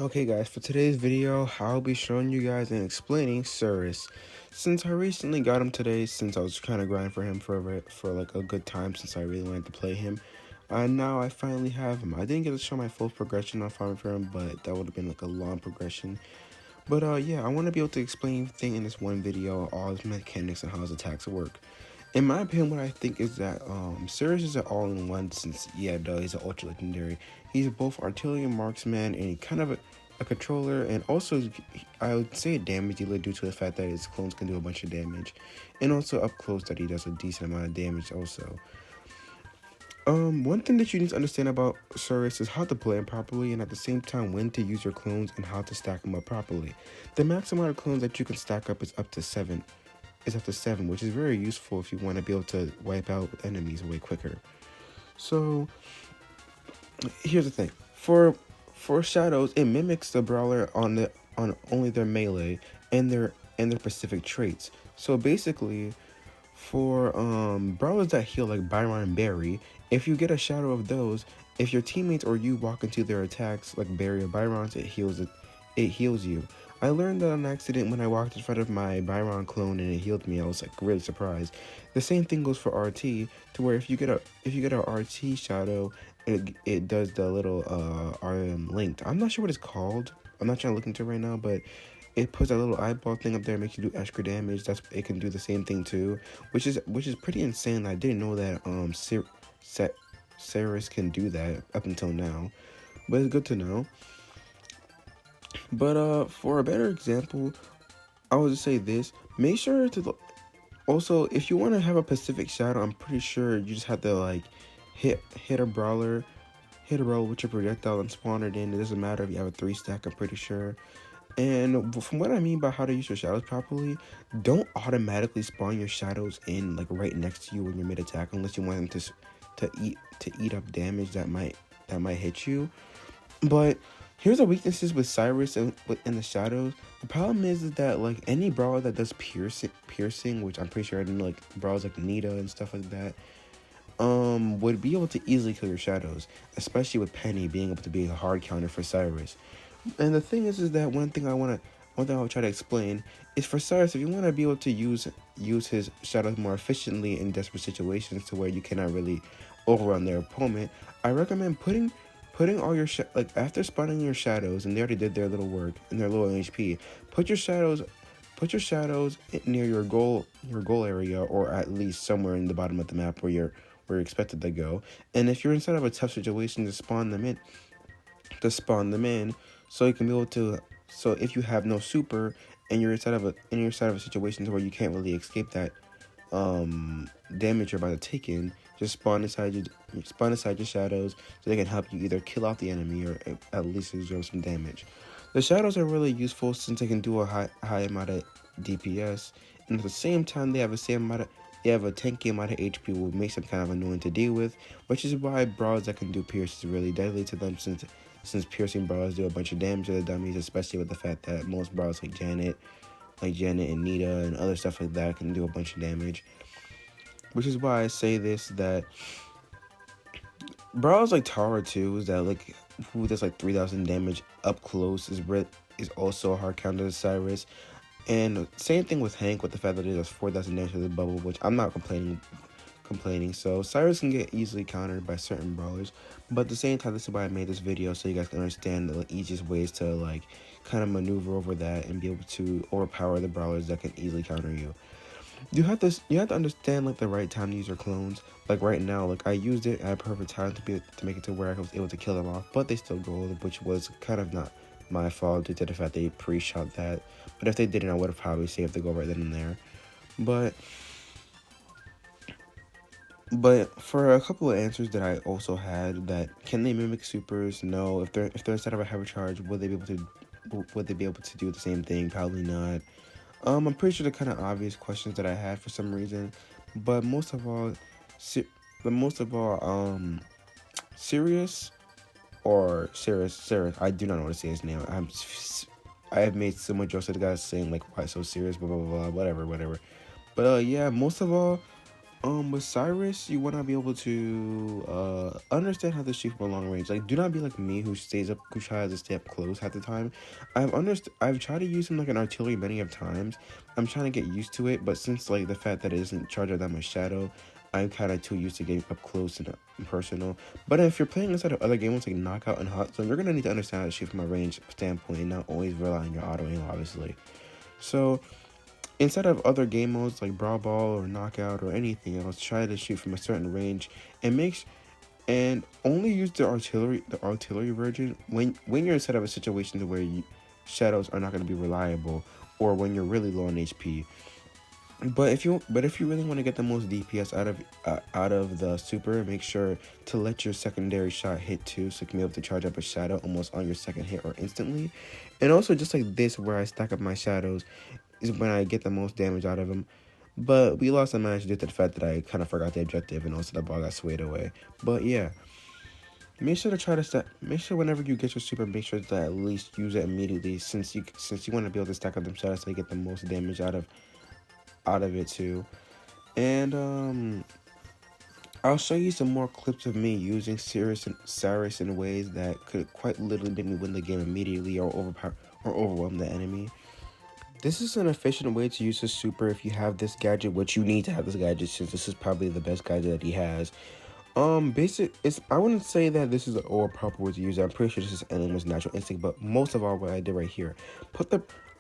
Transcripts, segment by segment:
Okay guys, for today's video, I'll be showing you guys and explaining SIRIUS. Since I recently got him today, since I was trying to grind for him for like a good time since I really wanted to play him. And now I finally have him. I didn't get to show my full progression on farming for him, but that would have been like a long progression. But yeah, I want to be able to explain everything in this one video, all his mechanics and how his attacks work. In my opinion, what I think is that SIRIUS is an all-in-one since, yeah, duh, he's an ultra-legendary. He's both artillery and marksman, and he kind of a controller, and also, I would say a damage dealer due to the fact that his clones can do a bunch of damage. And also up close that he does a decent amount of damage also. One thing that you need to understand about SIRIUS is how to play him properly, and at the same time when to use your clones and how to stack them up properly. The max amount of clones that you can stack up is up to 7, which is very useful if you want to be able to wipe out enemies way quicker. So here's the thing: for shadows, it mimics the brawler on only their melee and their specific traits. So basically, for brawlers that heal like Byron and Barry, if you get a shadow of those, if your teammates or you walk into their attacks like Barry or Byron's, it heals you. I learned that on accident when I walked in front of my Byron clone and it healed me. I was like really surprised. The same thing goes for RT, to where if you get a RT shadow, it does the little RM linked. I'm not sure what it's called. I'm not trying to look into it right now, but it puts that little eyeball thing up there, makes you do extra damage. It can do the same thing too, which is pretty insane. I didn't know that SIRIUS can do that up until now, but it's good to know. But for a better example, I would just say this: make sure to also, if you want to have a Pacific shadow, I'm pretty sure you just have to like hit a brawler with your projectile and spawn it in. It doesn't matter if you have a 3 stack, I'm pretty sure. And from what I mean by how to use your shadows properly, don't automatically spawn your shadows in like right next to you when you're mid attack, unless you want them to eat up damage that might hit you. But here's the weaknesses with SIRIUS and in the shadows. The problem is that like any brawler that does piercing, which I'm pretty sure I didn't like brawlers like Nita and stuff like that, would be able to easily kill your shadows, especially with Penny being able to be a hard counter for SIRIUS. And the thing is that one thing I'll try to explain is for SIRIUS, if you want to be able to use his shadows more efficiently in desperate situations to where you cannot really overrun their opponent, I recommend putting all your like after spawning your shadows, and they already did their little work and their low HP, put your shadows near your goal area, or at least somewhere in the bottom of the map where you're expected to go. And if you're inside of a tough situation, to spawn them in, so you can be able to. So if you have no super and you're inside of a situation where you can't really escape that damage you're about to take in, just spawn inside your shadows so they can help you either kill off the enemy or at least absorb some damage. The shadows are really useful since they can do a high amount of DPS, and at the same time they have a tanky amount of HP, which makes them kind of annoying to deal with, which is why brawlers that can do pierce is really deadly to them, since piercing brawlers do a bunch of damage to the dummies, especially with the fact that most brawlers like Janet and Nita and other stuff like that can do a bunch of damage. Which is why I say this, that brawlers like Tara too, who does like 3,000 damage up close, is also a hard counter to SIRIUS. And same thing with Hank, with the fact that he does 4,000 damage to the bubble, which I'm not complaining. So SIRIUS can get easily countered by certain brawlers, but at the same time, this is why I made this video, so you guys can understand the easiest ways to like kind of maneuver over that and be able to overpower the brawlers that can easily counter you. You have to understand like the right time to use your clones. Like right now, like I used it at a perfect time to make it to where I was able to kill them off, but they still gold, which was kind of not my fault due to the fact they pre-shot that. But if they didn't, I would have probably saved the goal right then and there. But for a couple of answers that I also had, that can they mimic supers? No. If they're instead of a hyper charge, would they be able to do the same thing? Probably not. I'm pretty sure the kind of obvious questions that I had for some reason, but most of all, SIRIUS or SIRIUS. I do not know how to say his name. I have made so much jokes to the guys saying like, why so serious, blah blah blah, whatever. But yeah, most of all, With Cyrus, you want to be able to understand how to shoot from a long range. Like, do not be like me, who tries to stay up close half the time. I've tried to use him like an artillery many of times. I'm trying to get used to it, but since like the fact that it doesn't charge out that much shadow, I'm kind of too used to getting up close and personal. But if you're playing inside of other games like Knockout and Hot Zone, you're gonna need to understand how to shoot from a range standpoint, and not always rely on your auto aim, obviously. So instead of other game modes like Brawl Ball or Knockout or anything else, try to shoot from a certain range and and only use the artillery version when you're inside of a situation where shadows are not going to be reliable, or when you're really low on HP. But if you really want to get the most DPS out of the super, make sure to let your secondary shot hit too, so you can be able to charge up a shadow almost on your second hit or instantly. And also just like this, where I stack up my shadows, is when I get the most damage out of them. But we lost the match due to the fact that I kind of forgot the objective, and also the ball got swayed away. But yeah, make sure whenever you get your super, make sure to at least use it immediately, since you want to be able to stack up them shadows so you get the most damage out of it too. And I'll show you some more clips of me using Cyrus in ways that could quite literally make me win the game immediately, or overwhelm the enemy. This is an efficient way to use his super if you have this gadget, which you need to have this gadget, since this is probably the best gadget that he has. I wouldn't say that this is an proper way to use it. I'm pretty sure this is anyone's natural instinct, but most of all, what I did right here,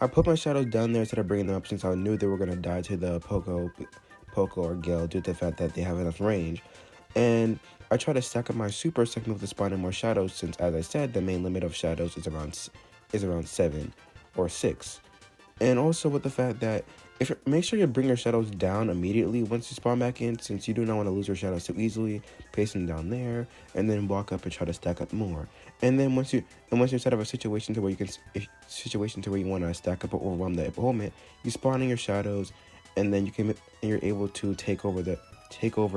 I put my shadows down there instead of bringing them up, since I knew they were gonna die to the Poco or Gale due to the fact that they have enough range. And I try to stack up my super so I can move to spawn in more shadows, since, as I said, the main limit of shadows is around 7 or 6. And also with the fact that make sure you bring your shadows down immediately once you spawn back in, since you do not want to lose your shadows too easily. Place them down there, and then walk up and try to stack up more. And then once you're set up a situation to where you want to stack up or overwhelm the opponent, you spawn in your shadows, and then you're able to take over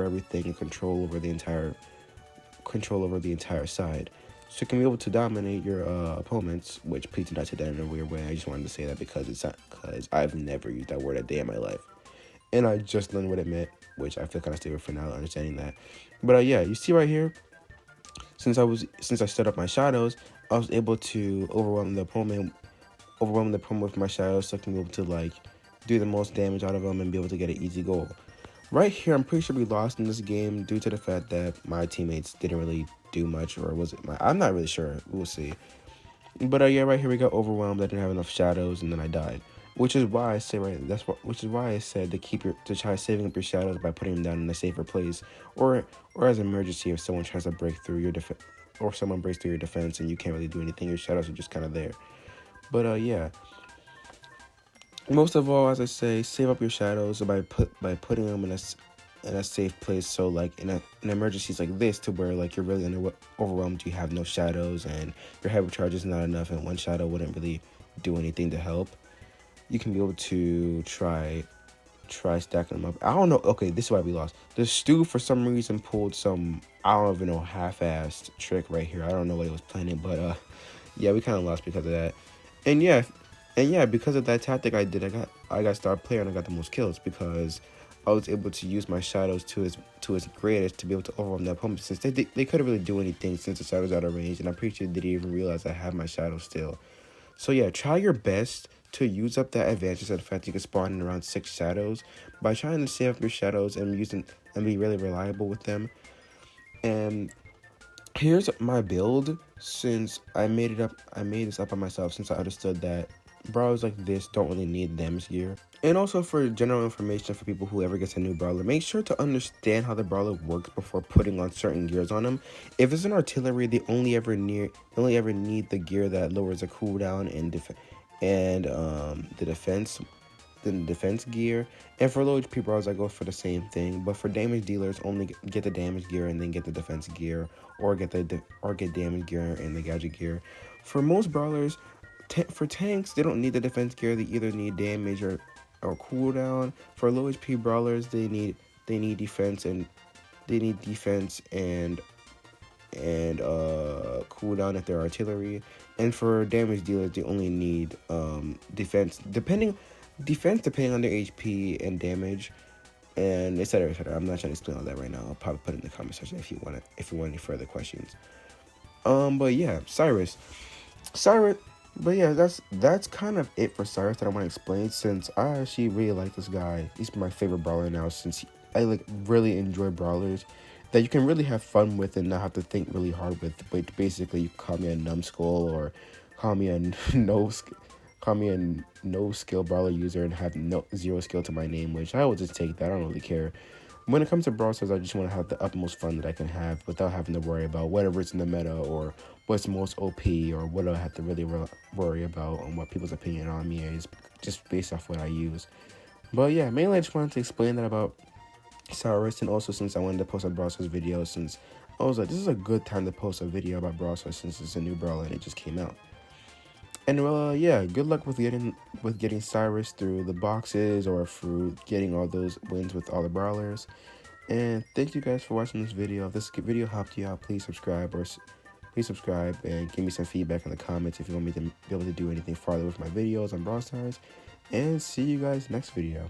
everything and control over the entire side. So you can be able to dominate your opponents, which please do not take that in a weird way. I just wanted to say that because I've never used that word a day in my life. And I just learned what it meant, which I feel kind of stupid for now understanding that. But yeah, you see right here, since I set up my shadows, I was able to overwhelm the opponent with my shadows, so I can be able to like do the most damage out of them and be able to get an easy goal. Right here, I'm pretty sure we lost in this game due to the fact that my teammates didn't really do much, or was it I'm not really sure. We'll see. But yeah, right here we got overwhelmed. I didn't have enough shadows, and then I died. Which is why I said to try saving up your shadows by putting them down in a safer place, or as an emergency if someone tries to break through your defense, or someone breaks through your defense and you can't really do anything. Your shadows are just kind of there. But yeah. Most of all, as I say, save up your shadows by putting them in a safe place. So like in emergencies like this, to where like you're really overwhelmed, you have no shadows, and your heavy charge is not enough, and one shadow wouldn't really do anything to help. You can be able to try stacking them up. I don't know. Okay, this is why we lost. The Stu for some reason pulled some, I don't even know, half-assed trick right here. I don't know what he was planning, but yeah, we kind of lost because of that. And yeah, because of that tactic I did, I got star player, and I got the most kills because I was able to use my shadows to its greatest to be able to overwhelm the opponent, since they couldn't really do anything since the shadows out of range, and I'm pretty sure they didn't even realize I have my shadows still. So yeah, try your best to use up that advantage of the fact you can spawn in around 6 shadows by trying to save up your shadows and be really reliable with them. And here's my build, since I made this up by myself, since I understood that brawlers like this don't really need damage gear. And also for general information for people who ever gets a new brawler, make sure to understand how the brawler works before putting on certain gears on them. If it's an artillery, they only ever need the gear that lowers the cooldown and the defense gear. And for low HP brawlers, I go for the same thing. But for damage dealers, only get the damage gear and then get the defense gear, or get damage gear and the gadget gear. For most brawlers, for tanks, they don't need the defense gear. They either need damage or cooldown. For low HP brawlers, they need defense and cooldown if they're artillery. And for damage dealers, they only need defense depending on their HP and damage. and etc. etc. I'm not trying to explain all that right now. I'll probably put it in the comment section if you want any further questions. But yeah, Cyrus. But yeah, that's kind of it for Cyrus that I want to explain. Since I actually really like this guy, he's my favorite brawler now. I like really enjoy brawlers that you can really have fun with and not have to think really hard with. But basically, you call me a numbskull or call me a call me a no skill brawler user and have no zero skill to my name, which I will just take that. I don't really care. When it comes to Brawl Stars, I just want to have the utmost fun that I can have without having to worry about whatever it's in the meta or what's most OP or what do I have to really worry about and what people's opinion on me is just based off what I use. But yeah, mainly I just wanted to explain that about Cyrus, and also since I wanted to post a Brawl Stars video, since I was like, this is a good time to post a video about Brawl Stars since it's a new brawler and it just came out. And yeah, good luck with getting Cyrus through the boxes or through getting all those wins with all the brawlers. And thank you guys for watching this video. If this video helped you out, please subscribe and give me some feedback in the comments if you want me to be able to do anything farther with my videos on Brawl Stars. And see you guys next video.